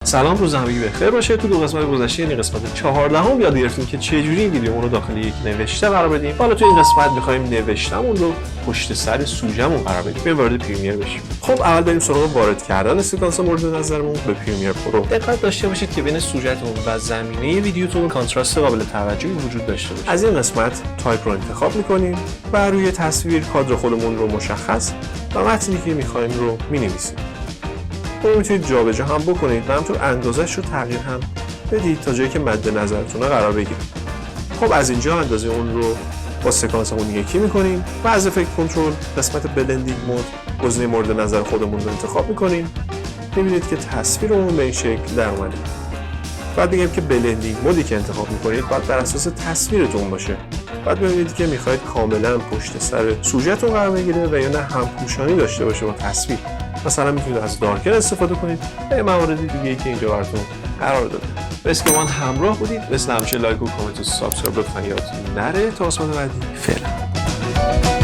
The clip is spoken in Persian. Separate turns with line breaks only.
سلام، روز همگی بخیر باشه. تو دو قسمت گذشته یعنی قسمت 14 یاد گرفتیم که چجوری ویدیومون رو داخل یک نوشته قرار بدیم. حالا تو این قسمت می‌خوایم نوشتهمون رو پشت سر سوژه‌مون قرار بدیم. بیایم وارد پریمیر بشیم. خب اول بریم سراغ وارد کردن سکانس مورد نظرمون به پریمیر پرو. دقت داشته باشید که بین سوژه‌تون و زمینه ویدیوتون کانتراست قابل توجهی وجود داشته باشه. از این قسمت تایپ رو انتخاب می‌کنیم و روی تصویر کادر خودمون رو مشخص و متنی که می‌خوایم رو می‌نویسیم. رو میتونید جابجا هم بکنید و همطور اندازه‌اش رو تغییر هم بدید تا جایی که مد نظرتونه قرار بگیره. خب از اینجا اندازه اون رو با سکانسمون یکی میکنیم و از افکت کنترل قسمت بلندینگ مود گزینه مورد نظر خودمون رو انتخاب میکنیم. میبینید که تصویرمون به این شکل در اومده. بعد میگم که بلندینگ مودی که انتخاب میکنید باید بر اساس تصویرتون باشه. بعد ببینید که میخواید کاملا پشت سر سوژه‌تون قرار بگیره و یا نه همپوشانی داشته باشه با تصویر. مثلا میتونید از دارکر استفاده کنید و موارد دیگه‌ای که اینجا براتون قرار داده. بس که من همراه بودید. مثل همیشه لایک و کامنت و سابسکرایب لطفاً یادتون نره. تا قسمت بعدی فعلا.